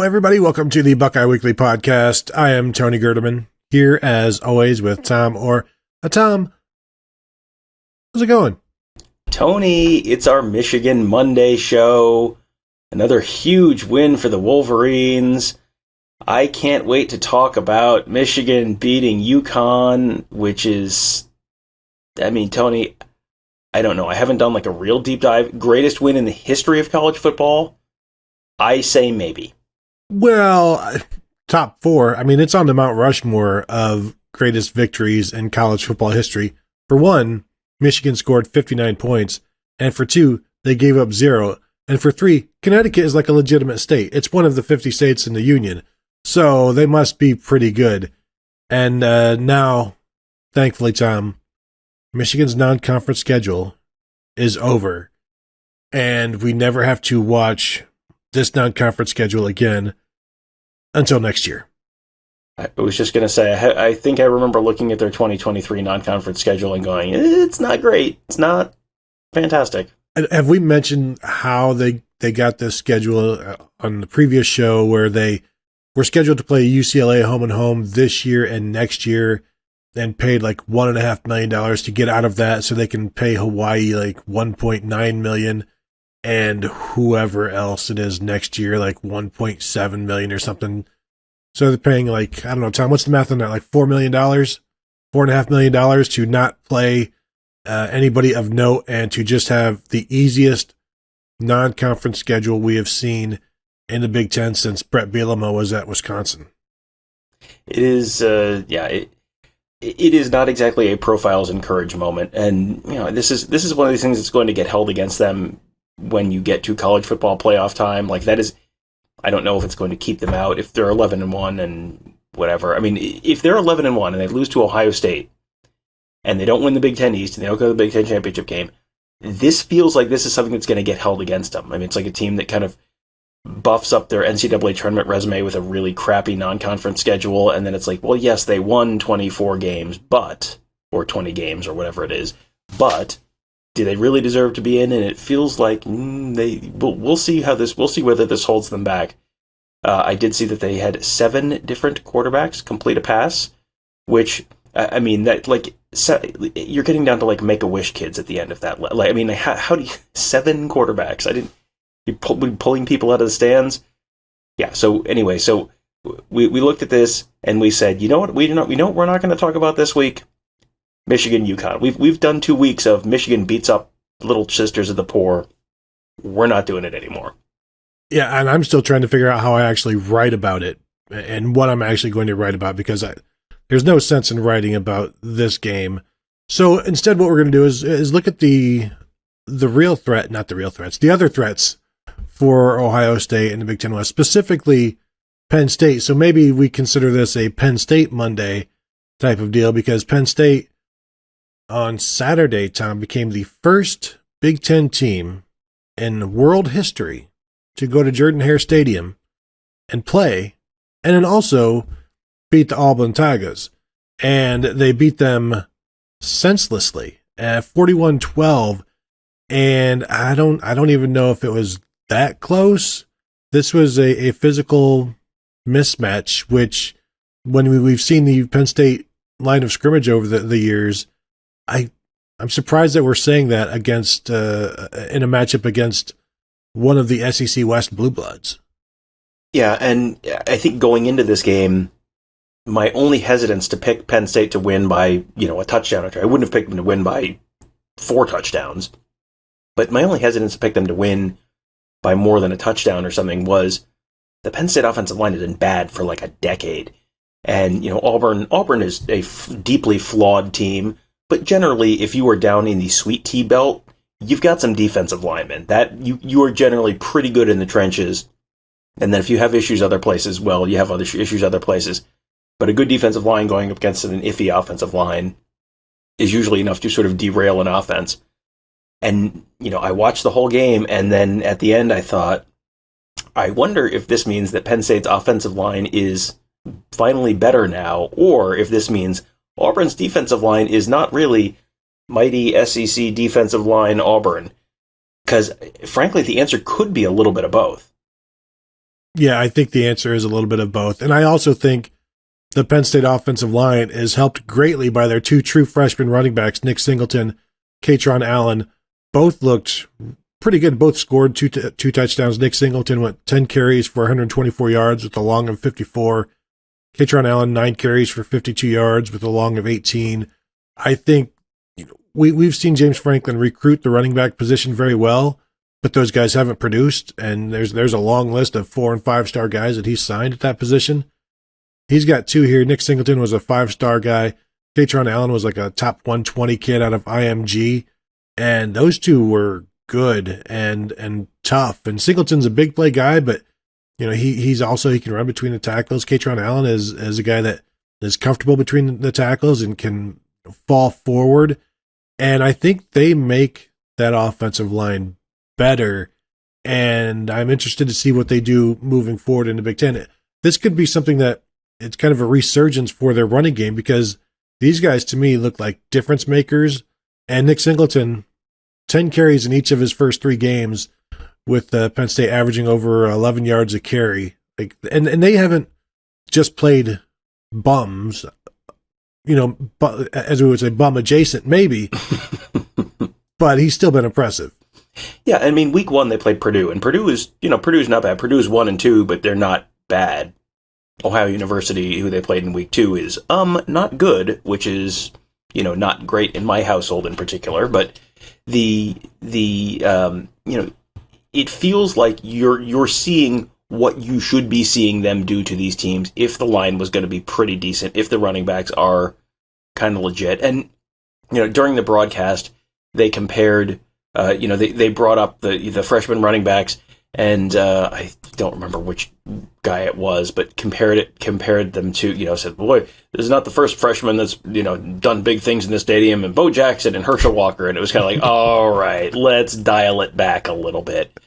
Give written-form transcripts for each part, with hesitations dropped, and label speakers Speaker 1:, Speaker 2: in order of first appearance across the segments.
Speaker 1: Hello, everybody. Welcome to the Buckeye Weekly Podcast. I am Tony Gerdeman, here as always with Tom Orr. Tom, how's it going?
Speaker 2: Tony, it's our Michigan Monday show. Another huge win for the Wolverines. I can't wait to talk about Michigan beating UConn, which is, Tony, I don't know. I haven't done like a real deep dive. Greatest win in the history of college football? I say maybe.
Speaker 1: Well, top four. It's on the Mount Rushmore of greatest victories in college football history. For one, Michigan scored 59 points. And for two, they gave up 0. And for 3, Connecticut is like a legitimate state. It's one of the 50 states in the Union. So they must be pretty good. And now, thankfully, Tom, Michigan's non-conference schedule is over. And we never have to watch this non-conference schedule again until next year.
Speaker 2: I was just going to say, I think I remember looking at their 2023 non-conference schedule and going, it's not great. It's not fantastic.
Speaker 1: Have we mentioned how they got this schedule on the previous show, where they were scheduled to play UCLA home and home this year and next year, and paid like $1.5 million to get out of that so they can pay Hawaii like $1.9 million and whoever else it is next year like $1.7 million or something. So they're paying like, I don't know, Tom, what's the math on that? Like $4 million, $4.5 million to not play anybody of note and to just have the easiest non-conference schedule we have seen in the Big Ten since Brett Bielema was at Wisconsin.
Speaker 2: It is, it is not exactly a profiles encourage moment, and this is one of these things that's going to get held against them when you get to college football playoff time. Like, that is, I don't know if it's going to keep them out if they're 11-1 and whatever. If they're 11-1 and they lose to Ohio State and they don't win the Big Ten East and they don't go to the Big Ten championship game, this feels like this is something that's going to get held against them. It's like a team that kind of buffs up their NCAA tournament resume with a really crappy non-conference schedule, and then it's like, well, yes, they won 24 games, or 20 games, or whatever it is, but do they really deserve to be in? And it feels like we'll see whether this holds them back. I did see that they had 7 different quarterbacks complete a pass, which, that, like, you're getting down to like Make-A-Wish kids at the end of that. How do you 7 quarterbacks? You're pulling people out of the stands. Yeah. So anyway, we looked at this and we said, you know what? We're not going to talk about this week. Michigan, UConn. We've done 2 weeks of Michigan beats up little sisters of the poor. We're not doing it anymore.
Speaker 1: Yeah, and I'm still trying to figure out how I actually write about it and what I'm actually going to write about, because there's no sense in writing about this game. So instead, what we're going to do is look at the real threat, not the real threats, the other threats for Ohio State and the Big Ten West, specifically Penn State. So maybe we consider this a Penn State Monday type of deal, because Penn State on Saturday, Tom, became the first Big Ten team in world history to go to Jordan-Hare Stadium and play, and then also beat the Auburn Tigers. And they beat them senselessly at 41-12. And I don't even know if it was that close. This was a physical mismatch, which when we've seen the Penn State line of scrimmage over the years, I'm surprised that we're saying that against in a matchup against one of the SEC West Blue Bloods.
Speaker 2: Yeah, and I think going into this game, my only hesitance to pick Penn State to win by, a touchdown or two. I wouldn't have picked them to win by 4 touchdowns, but my only hesitance to pick them to win by more than a touchdown or something was the Penn State offensive line has been bad for like a decade. And, Auburn is a deeply flawed team, but generally, if you are down in the Sweet Tea Belt, you've got some defensive linemen. That you are generally pretty good in the trenches. And then if you have issues other places, well, you have other issues other places. But a good defensive line going up against an iffy offensive line is usually enough to sort of derail an offense. And, I watched the whole game, and then at the end I thought, I wonder if this means that Penn State's offensive line is finally better now, or if this means Auburn's defensive line is not really mighty SEC defensive line Auburn. Because, frankly, the answer could be a little bit of both.
Speaker 1: Yeah, I think the answer is a little bit of both. And I also think the Penn State offensive line is helped greatly by their two true freshman running backs, Nick Singleton, Katron Allen. Both looked pretty good. Both scored two touchdowns. Nick Singleton went 10 carries for 124 yards with a long of 54. Katron Allen, 9 carries for 52 yards with a long of 18. I think we've seen James Franklin recruit the running back position very well, but those guys haven't produced, and there's a long list of 4- and 5-star guys that he's signed at that position. He's got 2 here. Nick Singleton was a 5-star guy. Katron Allen was like a top 120 kid out of IMG, and those 2 were good and tough. And Singleton's a big play guy, but he's also, he can run between the tackles. Katron Allen is a guy that is comfortable between the tackles and can fall forward. And I think they make that offensive line better. And I'm interested to see what they do moving forward in the Big Ten. This could be something that it's kind of a resurgence for their running game, because these guys to me look like difference makers. And Nick Singleton, 10 carries in each of his first 3 games, with Penn State averaging over 11 yards a carry. And they haven't just played bums, as we would say, bum adjacent maybe, but he's still been impressive.
Speaker 2: Yeah, I mean, week 1 they played Purdue, and Purdue's not bad. Purdue's 1-2, but they're not bad. Ohio University, who they played in week 2, is not good, which is not great in my household in particular. But it feels like you're seeing what you should be seeing them do to these teams if the line was going to be pretty decent, if the running backs are kind of legit. And during the broadcast, they compared. They brought up the freshman running backs, and I don't remember which guy it was, but compared them to, said, boy, this is not the first freshman that's, done big things in the stadium, and Bo Jackson and Herschel Walker. And it was kind of like, all right, let's dial it back a little bit.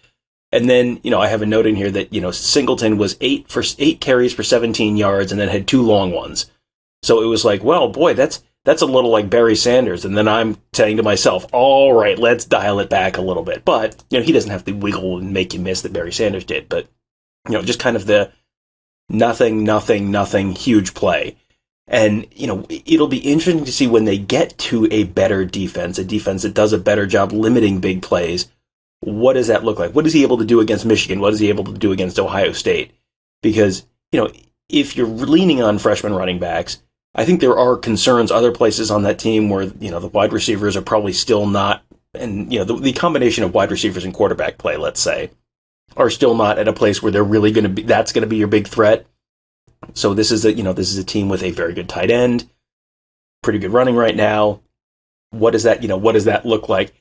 Speaker 2: And then, I have a note in here that, Singleton was 8 carries for 17 yards and then had 2 long ones. So it was like, well, boy, that's a little like Barry Sanders. And then I'm saying to myself, all right, let's dial it back a little bit. But, he doesn't have to wiggle and make you miss that Barry Sanders did. But, just kind of the nothing huge play. And, it'll be interesting to see when they get to a better defense, a defense that does a better job limiting big plays. What does that look like? What is he able to do against Michigan? What is he able to do against Ohio State? Because, if you're leaning on freshman running backs, I think there are concerns other places on that team where, the wide receivers are probably still not, and, the combination of wide receivers and quarterback play, let's say, are still not at a place where they're really going to be, that's going to be your big threat. So this is a team with a very good tight end, pretty good running right now. What does that look like?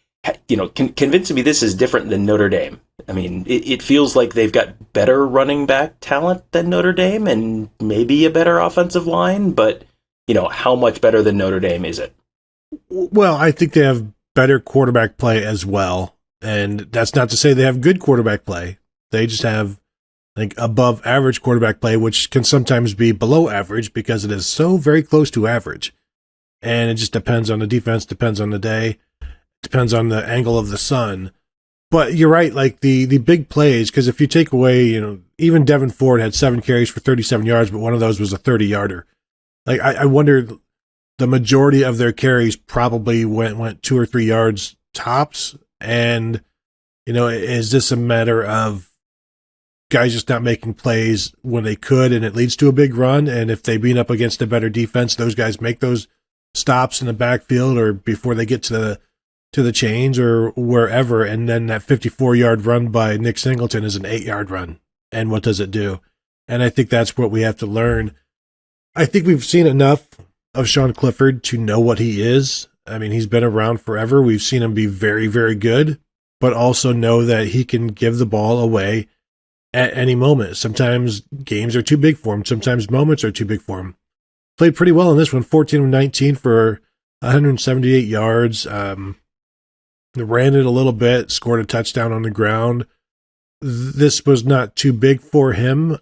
Speaker 2: Convincing me this is different than Notre Dame. I mean, it feels like they've got better running back talent than Notre Dame and maybe a better offensive line, but, how much better than Notre Dame is it?
Speaker 1: Well, I think they have better quarterback play as well. And that's not to say they have good quarterback play. They just have, above average quarterback play, which can sometimes be below average because it is so very close to average. And it just depends on the defense, depends on the day, depends on the angle of the sun. But you're right, like the big plays, because if you take away, even Devin Ford had 7 carries for 37 yards, but one of those was a 30-yarder. Like, I wonder, the majority of their carries probably went 2 or 3 yards tops. And, is this a matter of guys just not making plays when they could and it leads to a big run? And if they beat up against a better defense, those guys make those stops in the backfield or before they get to the chains or wherever. And then that 54-yard run by Nick Singleton is an 8-yard run. And what does it do? And I think that's what we have to learn. I think we've seen enough of Sean Clifford to know what he is. I mean, he's been around forever. We've seen him be very, very good, but also know that he can give the ball away at any moment. Sometimes games are too big for him. Sometimes moments are too big for him. Played pretty well in this one, 14 of 19 for 178 yards. Ran it a little bit, scored a touchdown on the ground. This was not too big for him.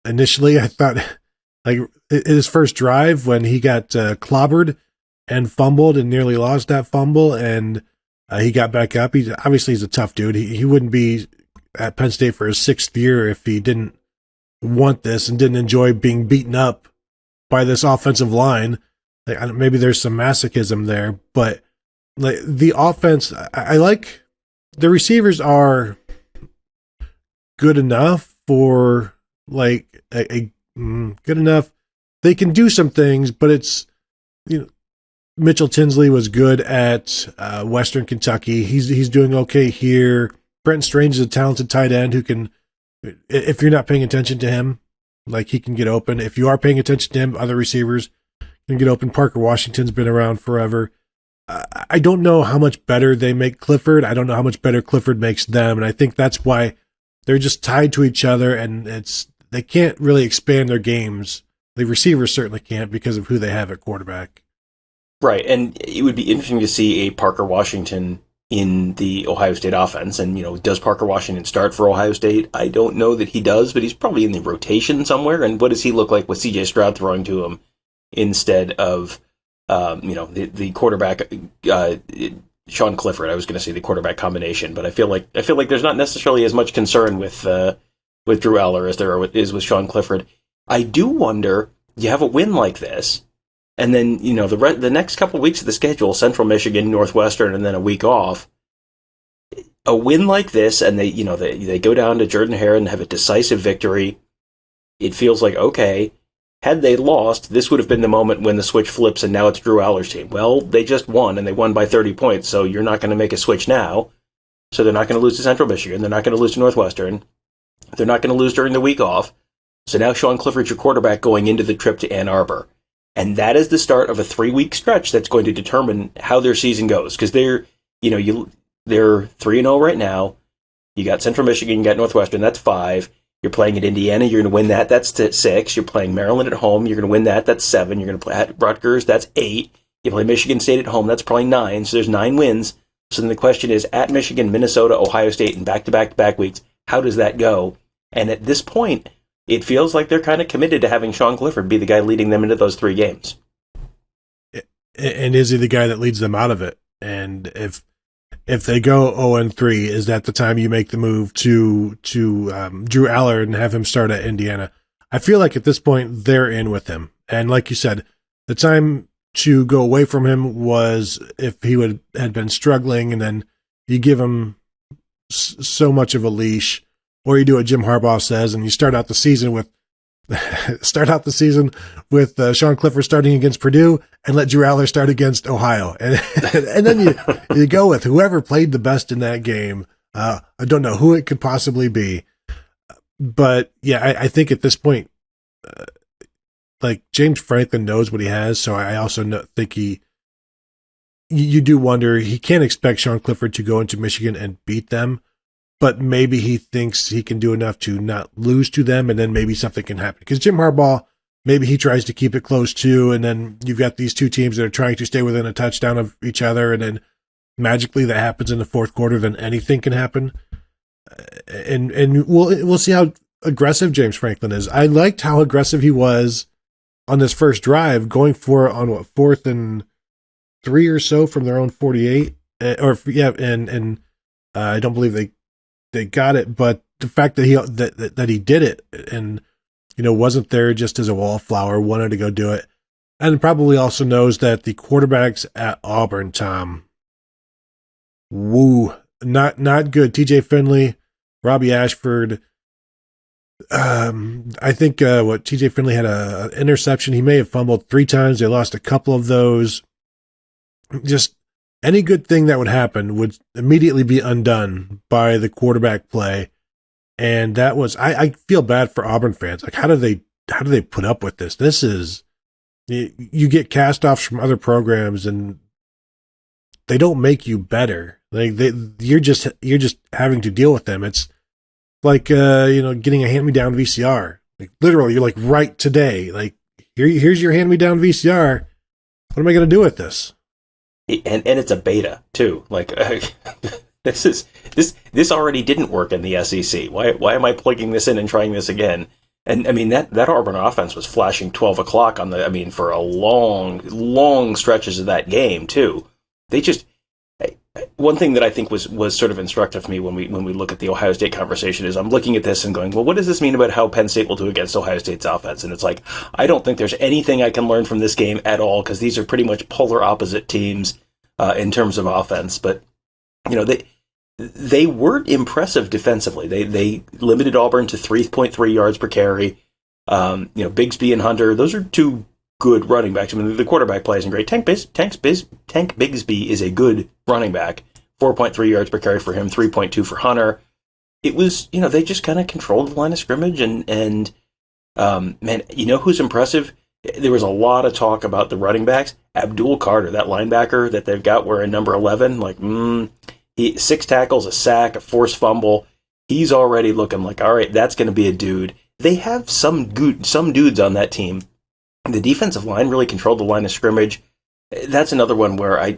Speaker 1: Initially, I thought, like, his first drive when he got clobbered and fumbled and nearly lost that fumble, and he got back up. He's a tough dude. He wouldn't be at Penn State for his 6th year if he didn't want this and didn't enjoy being beaten up by this offensive line. Like, maybe there's some masochism there, but like the offense, I like the receivers are good enough for like a good enough. They can do some things, but it's, Mitchell Tinsley was good at Western Kentucky. He's doing okay here. Brenton Strange is a talented tight end who can, if you're not paying attention to him, like he can get open. If you are paying attention to him, other receivers can get open. Parker Washington's been around forever. I don't know how much better they make Clifford. I don't know how much better Clifford makes them, and I think that's why they're just tied to each other, and they can't really expand their games. The receivers certainly can't because of who they have at quarterback.
Speaker 2: Right, and it would be interesting to see a Parker Washington in the Ohio State offense. And, does Parker Washington start for Ohio State? I don't know that he does, but he's probably in the rotation somewhere. And what does he look like with C.J. Stroud throwing to him instead of, the quarterback, Sean Clifford? I was going to say the quarterback combination, but I feel like there's not necessarily as much concern with Drew Aller as there is with Sean Clifford. I do wonder, you have a win like this, and then, the next couple of weeks of the schedule, Central Michigan, Northwestern, and then a week off. A win like this, and they go down to Jordan-Hare and have a decisive victory. It feels like, okay, had they lost, this would have been the moment when the switch flips and now it's Drew Aller's team. Well, they just won, and they won by 30 points, so you're not going to make a switch now. So they're not going to lose to Central Michigan. They're not going to lose to Northwestern. They're not going to lose during the week off. So now Sean Clifford's your quarterback going into the trip to Ann Arbor. And that is the start of a 3-week stretch that's going to determine how their season goes. Because they're 3-0 right now. You got Central Michigan, you got Northwestern, that's 5. You're playing at Indiana, you're going to win that, that's 6. You're playing Maryland at home, you're going to win that, that's 7. You're going to play at Rutgers, that's 8. You play Michigan State at home, that's probably 9. So there's 9 wins. So then the question is, at Michigan, Minnesota, Ohio State, and back-to-back weeks, how does that go? And at this point, it feels like they're kind of committed to having Sean Clifford be the guy leading them into those 3 games.
Speaker 1: And is he the guy that leads them out of it? And if they go 0-3, is that the time you make the move to Drew Aller and have him start at Indiana? I feel like at this point they're in with him. And like you said, the time to go away from him was if he had been struggling, and then you give him so much of a leash. Or you do what Jim Harbaugh says, and you start out the season with Sean Clifford starting against Purdue, and let Drew Aller start against Ohio, and then you go with whoever played the best in that game. I don't know who it could possibly be, but yeah, I think at this point, like James Franklin knows what he has, so I also think you do wonder, he can't expect Sean Clifford to go into Michigan and beat them. But maybe he thinks he can do enough to not lose to them, and then maybe something can happen. Because Jim Harbaugh, maybe he tries to keep it close too, and then you've got these two teams that are trying to stay within a touchdown of each other, and then magically that happens in the fourth quarter, then anything can happen. And we'll see how aggressive James Franklin is. I liked how aggressive he was on this first drive, going for it on 4th and 3 or so from their own 48, and I don't believe they got it, but the fact that he did it and wasn't there just as a wallflower, wanted to go do it, and probably also knows that the quarterbacks at Auburn, Tom, not good. TJ Finley, Robbie Ashford. I think TJ Finley had an interception. He may have fumbled 3 times. They lost a couple of those. Just any good thing that would happen would immediately be undone by the quarterback play. And that was, I feel bad for Auburn fans. Like, how do they put up with this? This is, you get cast-offs from other programs and they don't make you better. Like, you're just having to deal with them. It's like, getting a hand-me-down VCR. Like, literally, you're like, right today. Like, here's your hand-me-down VCR. What am I going to do with this?
Speaker 2: And it's a beta too. Like this already didn't work in the SEC. Why am I plugging this in and trying this again? And I mean that Auburn offense was flashing 12 o'clock for a long stretches of that game too. They just one thing that I think was sort of instructive for me when we look at the Ohio State conversation is I'm looking at this and going, well, what does this mean about how Penn State will do against Ohio State's offense? And it's like, I don't think there's anything I can learn from this game at all, because these are pretty much polar opposite teams in terms of offense. But they weren't impressive defensively. They limited Auburn to 3.3 yards per carry. Bigsby and Hunter, those are two good running backs. I mean, the quarterback play isn't great. Tank Bigsby is a good running back. 4.3 yards per carry for him, 3.2 for Hunter. It was, they just kind of controlled the line of scrimmage. And man, who's impressive? There was a lot of talk about the running backs. Abdul Carter, that linebacker that they've got wearing number 11, he 6 tackles, a sack, a forced fumble. He's already looking like, all right, that's going to be a dude. They have some dudes on that team. The defensive line really controlled the line of scrimmage. That's another one where I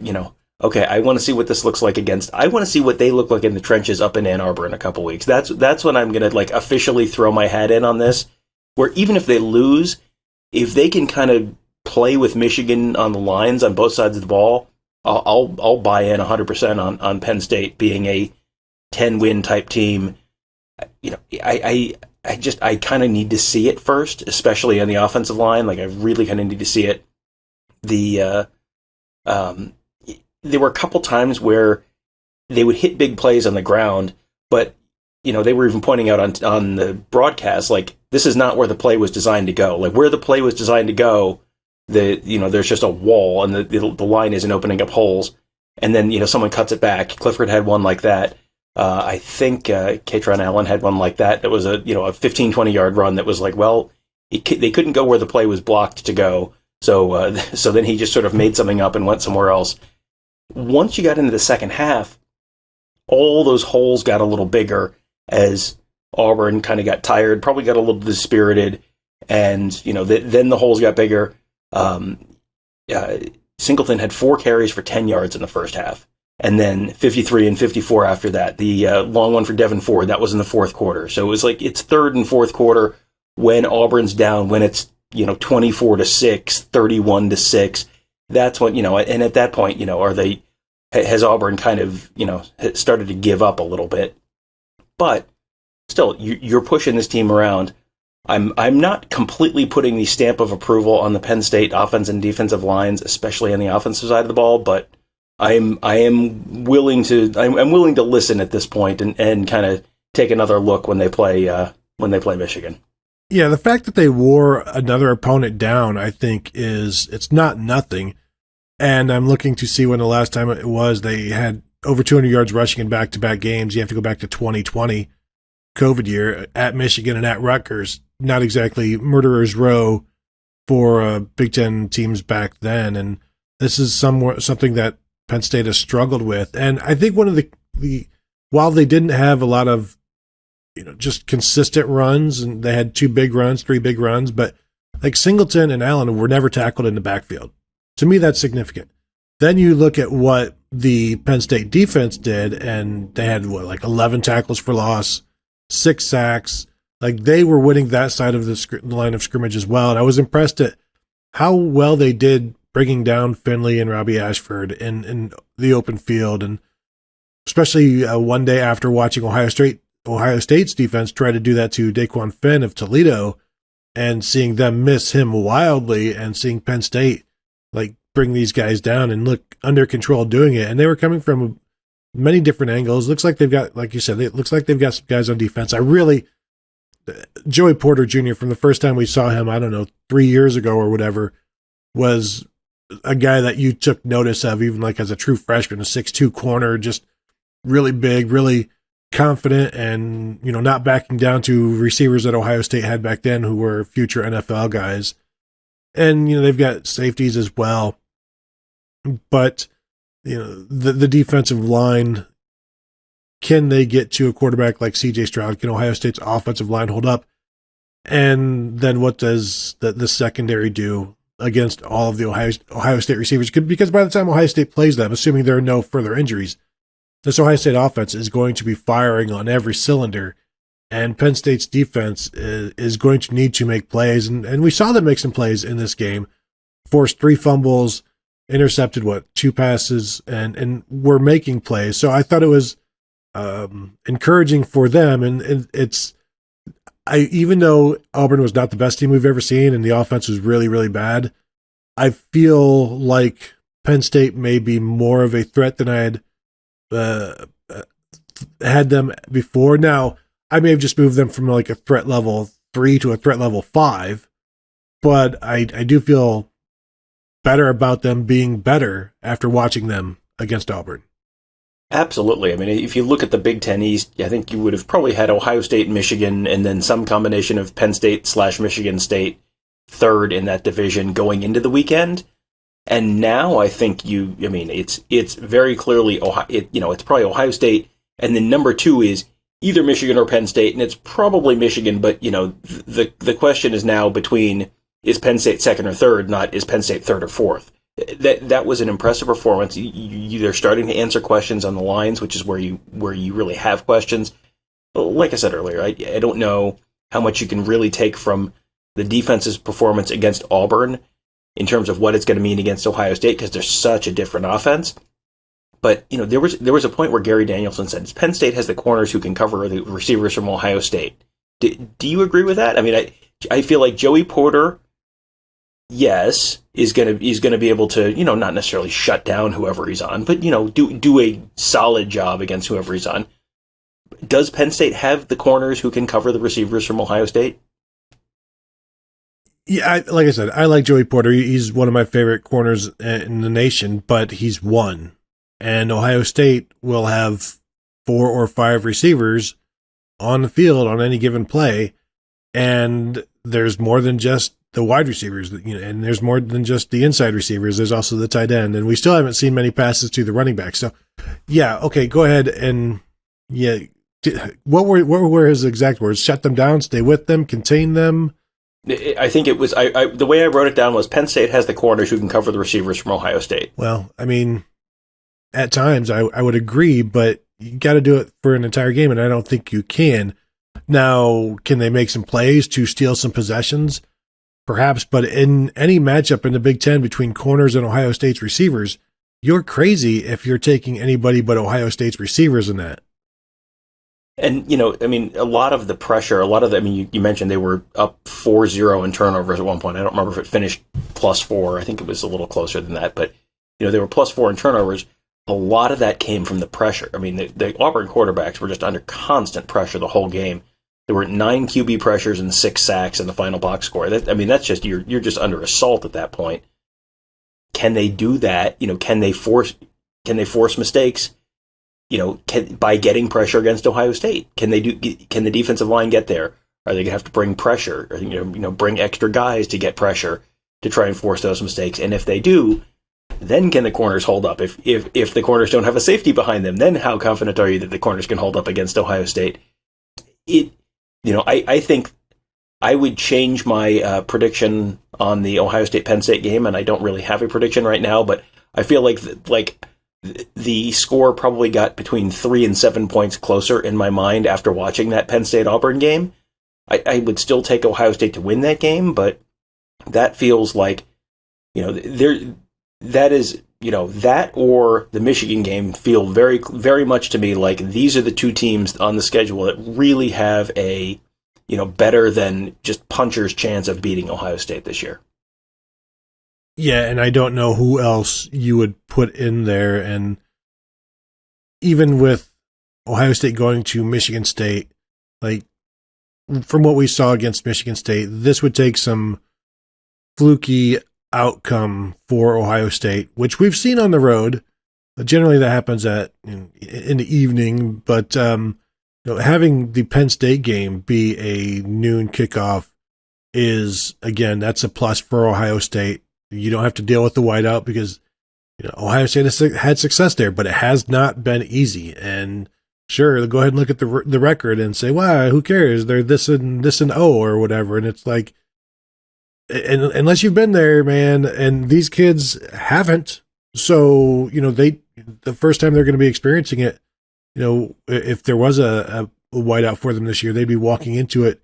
Speaker 2: want to see what this looks like I want to see what they look like in the trenches up in Ann Arbor in a couple weeks. That's when I'm going to officially throw my hat in on this, where even if they lose, if they can kind of play with Michigan on the lines on both sides of the ball, I'll buy in 100% on Penn State being a 10-win type team. I kind of need to see it first, especially on the offensive line. I really kind of need to see it. There were a couple times where they would hit big plays on the ground, but they were even pointing out on the broadcast, this is not where the play was designed to go. Where the play was designed to go, there's just a wall and the line isn't opening up holes. And then, someone cuts it back. Clifford had one like that. I think Katron Allen had one like that. That was a 15, 20-yard run that was they couldn't go where the play was blocked to go. So then he just sort of made something up and went somewhere else. Once you got into the second half, all those holes got a little bigger as Auburn kind of got tired, probably got a little dispirited, and then the holes got bigger. Singleton had 4 carries for 10 yards in the first half. And then 53 and 54 after that. The long one for Devin Ford, that was in the fourth quarter. So it was it's third and fourth quarter when Auburn's down, when it's 24-6, 31-6. That's when and at that point has Auburn kind of started to give up a little bit. But still, you're pushing this team around. I'm not completely putting the stamp of approval on the Penn State offense and defensive lines, especially on the offensive side of the ball, but I am willing to listen at this point and kind of take another look when they play Michigan.
Speaker 1: Yeah, the fact that they wore another opponent down, I think it's not nothing. And I'm looking to see when the last time it was they had over 200 yards rushing in back-to-back games. You have to go back to 2020, COVID year, at Michigan and at Rutgers. Not exactly murderer's row for Big Ten teams back then. And this is something that Penn State has struggled with. And I think one of the while they didn't have a lot of, just consistent runs, and they had 3 big runs, but Singleton and Allen were never tackled in the backfield. To me, that's significant. Then you look at what the Penn State defense did, and they had 11 tackles for loss, 6 sacks. They were winning that side of the line of scrimmage as well. And I was impressed at how well they did bringing down Finley and Robbie Ashford in the open field, and especially one day after watching Ohio State's defense try to do that to Daquan Finn of Toledo, and seeing them miss him wildly, and seeing Penn State bring these guys down and look under control doing it. And they were coming from many different angles. Looks like they've got, like you said, it looks like they've got some guys on defense. Joey Porter Jr., from the first time we saw him, 3 years ago or whatever, was a guy that you took notice of, even as a true freshman, a 6'2" corner, just really big, really confident, and, not backing down to receivers that Ohio State had back then who were future NFL guys. And, they've got safeties as well. But, the defensive line, can they get to a quarterback like C.J. Stroud? Can Ohio State's offensive line hold up? And then what does the secondary do against all of the Ohio State receivers? Because by the time Ohio State plays them, assuming there are no further injuries, this Ohio State offense is going to be firing on every cylinder, and Penn State's defense is going to need to make plays. And we saw them make some plays in this game, forced 3 fumbles, intercepted, 2 passes, and were making plays. So I thought it was encouraging for them. And even though Auburn was not the best team we've ever seen and the offense was really, really bad, I feel like Penn State may be more of a threat than I had them before. Now, I may have just moved them from like a threat level 3 to a threat level 5, but I do feel better about them being better after watching them against Auburn.
Speaker 2: Absolutely. I mean, if you look at the Big Ten East, I think you would have probably had Ohio State and Michigan, and then some combination of Penn State / Michigan State third in that division going into the weekend. And now I think it's very clearly Ohio. It's probably Ohio State, and then number 2 is either Michigan or Penn State, and it's probably Michigan. But the question is now between, is Penn State second or third, not is Penn State third or fourth. That was an impressive performance. They're starting to answer questions on the lines, which is where you really have questions. But like I said earlier, I don't know how much you can really take from the defense's performance against Auburn in terms of what it's going to mean against Ohio State, because they're such a different offense. But there was a point where Gary Danielson said Penn State has the corners who can cover the receivers from Ohio State. Do you agree with that? I mean, I feel like Joey Porter, yes, is going to be able to, not necessarily shut down whoever he's on, but do a solid job against whoever he's on. Does Penn State have the corners who can cover the receivers from Ohio State?
Speaker 1: Yeah, like I said, I like Joey Porter. He's one of my favorite corners in the nation, but he's one. And Ohio State will have 4 or 5 receivers on the field on any given play, and there's more than just the wide receivers, and there's more than just the inside receivers. There's also the tight end, and we still haven't seen many passes to the running back. So, yeah, okay, go ahead and what were his exact words? Shut them down, stay with them, contain them.
Speaker 2: I think it was the way I wrote it down was Penn State has the corners who can cover the receivers from Ohio State.
Speaker 1: Well, I mean, at times I would agree, but you got to do it for an entire game, and I don't think you can. Now, can they make some plays to steal some possessions? Perhaps, but in any matchup in the Big Ten between corners and Ohio State's receivers, you're crazy if you're taking anybody but Ohio State's receivers in that.
Speaker 2: And, a lot of the pressure, you mentioned they were up 4-0 in turnovers at one point. I don't remember if it finished +4. I think it was a little closer than that. But, they were +4 in turnovers. A lot of that came from the pressure. I mean, the Auburn quarterbacks were just under constant pressure the whole game. There were 9 QB pressures and 6 sacks in the final box score. That's just, you're just under assault at that point. Can they do that? Can they force mistakes? By getting pressure against Ohio State, can the defensive line get there? Are they going to have to bring pressure, or bring extra guys to get pressure to try and force those mistakes? And if they do, then can the corners hold up? If the corners don't have a safety behind them, then how confident are you that the corners can hold up against Ohio State? I think I would change my prediction on the Ohio State Penn State game, and I don't really have a prediction right now, but I feel like the score probably got between 3 and 7 points closer in my mind after watching that Penn State Auburn game. I would still take Ohio State to win that game, but that feels like, that or the Michigan game feel very, very much to me like these are the two teams on the schedule that really have a, better than just puncher's chance of beating Ohio State this year.
Speaker 1: Yeah, and I don't know who else you would put in there. And even with Ohio State going to Michigan State, like from what we saw against Michigan State, this would take some fluky outcome for Ohio State, which we've seen on the road. Generally, that happens in the evening, but having the Penn State game be a noon kickoff is, again, that's a plus for Ohio State. You don't have to deal with the whiteout because Ohio State has had success there, but it has not been easy. And sure, go ahead and look at the record and say, "Wow, who cares? They're this and 0 or whatever." And it's like, unless you've been there, man, and these kids haven't. So the first time they're going to be experiencing it, if there was a whiteout for them this year, they'd be walking into it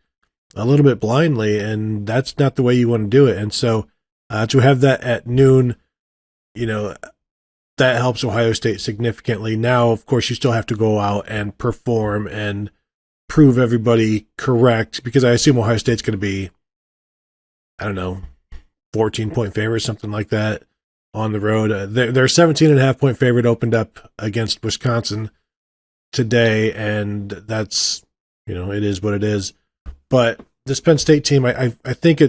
Speaker 1: a little bit blindly, and that's not the way you want to do it. And so to have that at noon, you know, that helps Ohio State significantly. Now, of course, you still have to go out and perform and prove everybody correct, because I assume Ohio State's going to be, I don't know, 14-point favorite, something like that on the road. Their 17.5-point favorite opened up against Wisconsin today, and that's, it is what it is. But this Penn State team, I think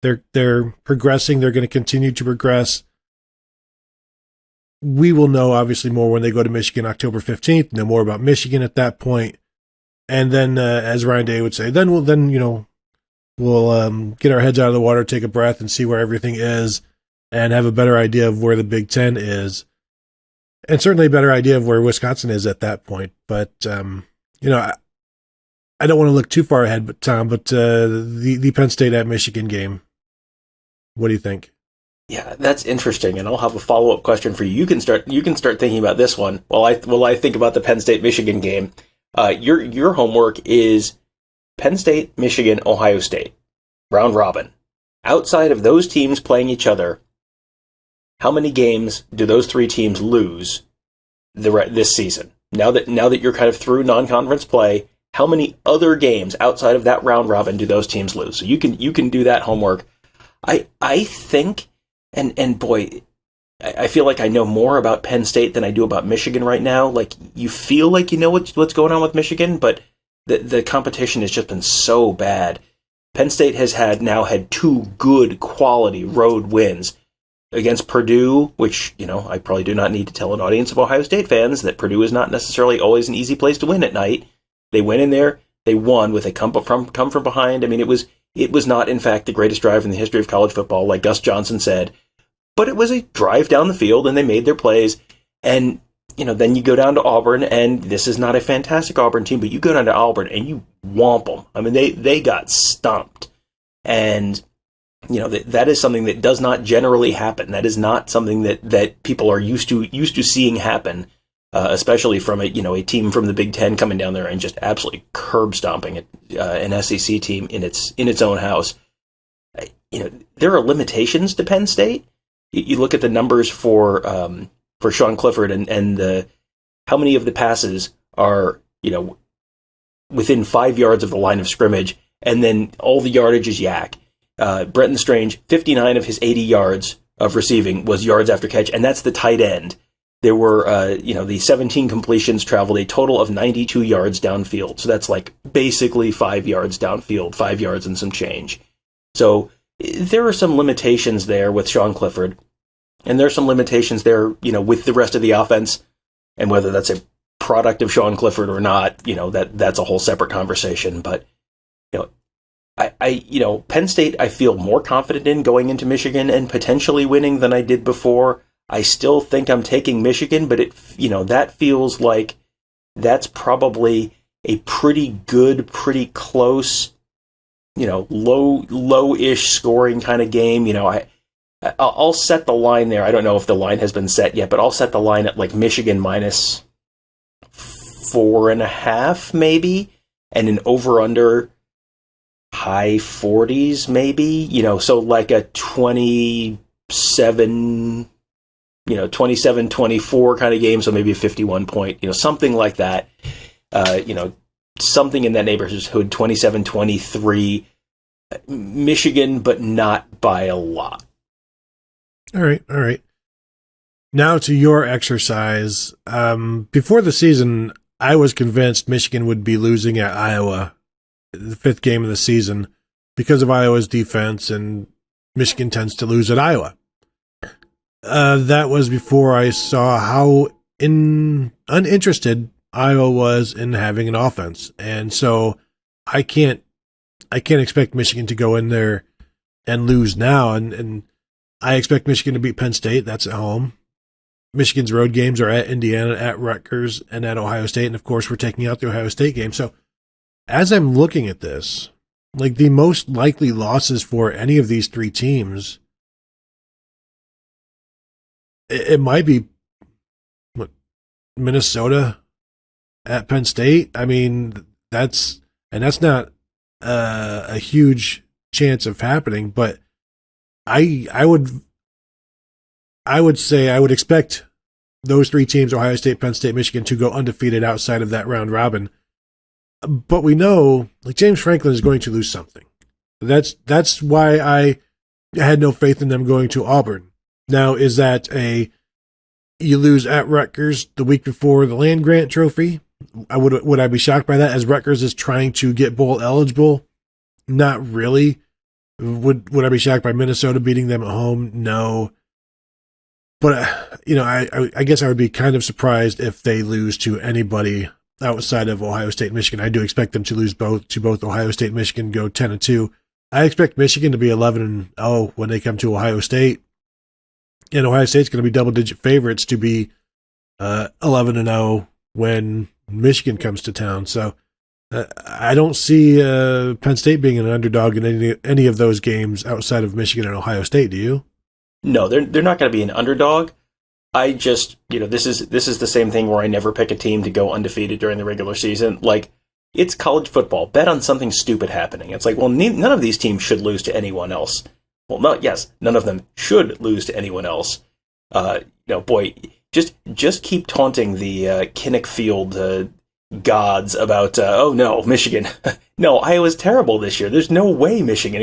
Speaker 1: they're progressing. They're going to continue to progress. We will know obviously more when they go to Michigan October 15th, know more about Michigan at that point. And then, as Ryan Day would say, we'll get our heads out of the water, take a breath, and see where everything is, and have a better idea of where the Big Ten is, and certainly a better idea of where Wisconsin is at that point. But I don't want to look too far ahead, but the Penn State at Michigan game, what do you think?
Speaker 2: Yeah, that's interesting, and I'll have a follow-up question for you. You can start thinking about this one while I think about the Penn State Michigan game. Your homework is Penn State, Michigan, Ohio State, round robin. Outside of those teams playing each other, how many games do those three teams lose this season? Now that you're kind of through non-conference play, how many other games outside of that round robin do those teams lose? So you can do that homework. I think, and boy, I feel like I know more about Penn State than I do about Michigan right now. Like, you feel like you know what's going on with Michigan, but the competition has just been so bad. Penn State has now had two good quality road wins against Purdue, which, I probably do not need to tell an audience of Ohio State fans that Purdue is not necessarily always an easy place to win at night. They went in there, they won with a come from behind. I mean, it was not, in fact, the greatest drive in the history of college football, like Gus Johnson said, but it was a drive down the field, and they made their plays. And, then you go down to Auburn, and this is not a fantastic Auburn team, but you go down to Auburn and you whomp them. I mean, they got stomped. And, that is something that does not generally happen. That is not something that people are used to seeing happen, especially from a team from the Big Ten coming down there and just absolutely curb stomping an SEC team in its own house. There are limitations to Penn State. You look at the numbers for Sean Clifford and how many of the passes are, within 5 yards of the line of scrimmage, and then all the yardage is yak. Brenton Strange, 59 of his 80 yards of receiving was yards after catch, and that's the tight end. There were, the 17 completions traveled a total of 92 yards downfield. So that's like basically 5 yards downfield, 5 yards and some change. So there are some limitations there with Sean Clifford, and there are some limitations there, with the rest of the offense, and whether that's a product of Sean Clifford or not, that's a whole separate conversation. But, Penn State, I feel more confident in going into Michigan and potentially winning than I did before. I still think I'm taking Michigan, but that feels like that's probably a pretty good, pretty close, low-ish scoring kind of game. I'll set the line there. I don't know if the line has been set yet, but I'll set the line at like Michigan minus 4.5 maybe, and an over-under high 40s maybe, so like a 27-24 kind of game, so maybe a 51 point, something like that, something in that neighborhood, 27-23, Michigan, but not by a lot.
Speaker 1: All right. Now to your exercise. Before the season, I was convinced Michigan would be losing at Iowa, the fifth game of the season, because of Iowa's defense, and Michigan tends to lose at Iowa. That was before I saw how uninterested Iowa was in having an offense, and so I can't expect Michigan to go in there and lose now. And I expect Michigan to beat Penn State. That's at home. Michigan's road games are at Indiana, at Rutgers, and at Ohio State, and of course we're taking out the Ohio State game. So as I'm looking at this, like the most likely losses for any of these three teams, it might be Minnesota at Penn State. I mean, that's not a huge chance of happening, but I would I would say I would expect those three teams, Ohio State, Penn State, Michigan, to go undefeated outside of that round robin. But we know, like, James Franklin is going to lose something. That's why I had no faith in them going to Auburn. Now, is that you lose at Rutgers the week before the land grant trophy? Would I be shocked by that, as Rutgers is trying to get bowl eligible? Not really. Would I be shocked by Minnesota beating them at home? No. But, I guess I would be kind of surprised if they lose to anybody outside of Ohio State and Michigan. I do expect them to lose both Ohio State and Michigan, go 10-2. I expect Michigan to be 11-0 when they come to Ohio State. And Ohio State's going to be double-digit favorites to be 11-0 when Michigan comes to town. So I don't see Penn State being an underdog in any of those games outside of Michigan and Ohio State. Do you?
Speaker 2: No, they're not going to be an underdog. I just, this is the same thing where I never pick a team to go undefeated during the regular season. Like, it's college football. Bet on something stupid happening. It's like, well, none of these teams should lose to anyone else. Well, none of them should lose to anyone else. Boy, just keep taunting the Kinnick Field gods about, oh no, Michigan. No, Iowa's terrible this year. There's no way Michigan.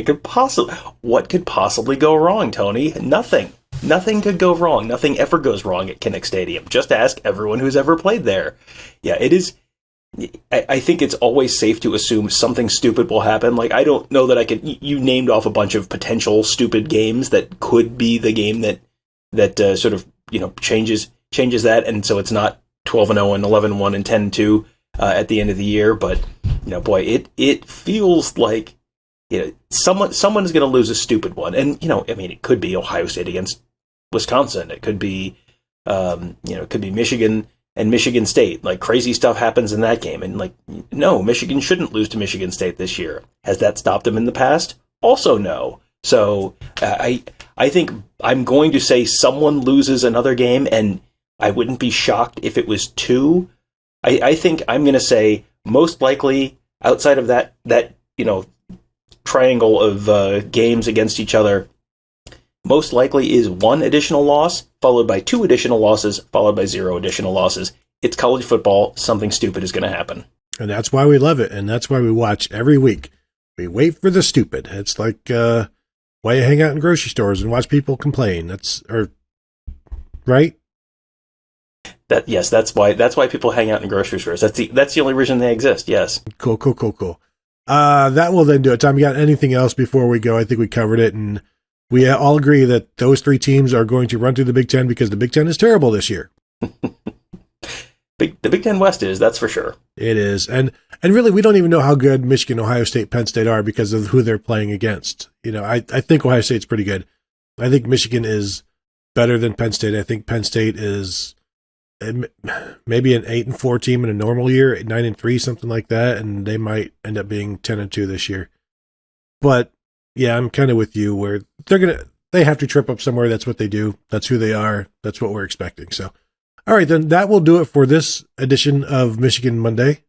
Speaker 2: What could possibly go wrong, Tony? Nothing. Nothing could go wrong. Nothing ever goes wrong at Kinnick Stadium. Just ask everyone who's ever played there. Yeah, it is. I think it's always safe to assume something stupid will happen. Like, I don't know that I could. You named off a bunch of potential stupid games that could be the game that sort of changes that, and so it's not 12-0 and 11-1 and 10-2 at the end of the year. But boy, it feels like someone's going to lose a stupid one, and it could be Ohio State against Wisconsin. It could be Michigan and Michigan State. Like, crazy stuff happens in that game, and no, Michigan shouldn't lose to Michigan State this year. Has that stopped them in the past? Also, no. So I think I'm going to say someone loses another game, and I wouldn't be shocked if it was two. I think I'm going to say most likely, outside of that triangle of games against each other, most likely is one additional loss, followed by two additional losses, followed by 0 additional losses. It's college football. Something stupid is going to happen. And
Speaker 1: that's why we love it, and that's why we watch every week. We wait for the stupid. It's like why you hang out in grocery stores and watch people complain. Right?
Speaker 2: That's why people hang out in grocery stores. That's the only reason they exist. Yes.
Speaker 1: Cool. That will then do it. Tom, you got anything else before we go? I think we covered it, and we all agree that those three teams are going to run through the Big Ten because the Big Ten is terrible this year.
Speaker 2: The Big Ten West is, that's for sure.
Speaker 1: It is. And really, we don't even know how good Michigan, Ohio State, Penn State are because of who they're playing against. I think Ohio State's pretty good. I think Michigan is better than Penn State. I think Penn State is maybe an 8-4 team in a normal year, 9-3, something like that, and they might end up being 10-2 this year. But yeah, I'm kind of with you where they have to trip up somewhere. That's what they do. That's who they are. That's what we're expecting. So, all right, then that will do it for this edition of Michigan Monday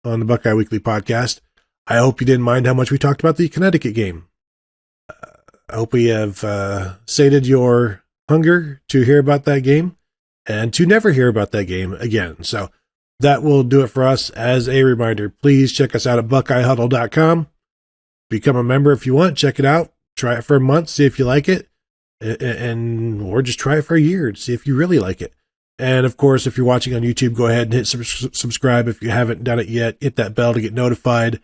Speaker 1: on the Buckeye Weekly Podcast. I hope you didn't mind how much we talked about the Connecticut game. I hope we have sated your hunger to hear about that game and to never hear about that game again. So that will do it for us. As a reminder, please check us out at BuckeyeHuddle.com. Become a member if you want. Check it out. Try it for a month. See if you like it. Or just try it for a year to see if you really like it. And, of course, if you're watching on YouTube, go ahead and hit subscribe if you haven't done it yet. Hit that bell to get notified.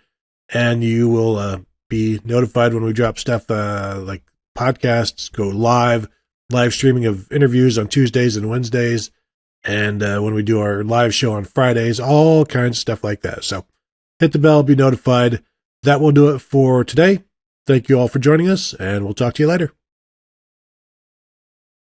Speaker 1: And you will be notified when we drop stuff like podcasts, go live streaming of interviews on Tuesdays and Wednesdays. And when we do our live show on Fridays, all kinds of stuff like that. So hit the bell, be notified. That will do it for today. Thank you all for joining us, and we'll talk to you later.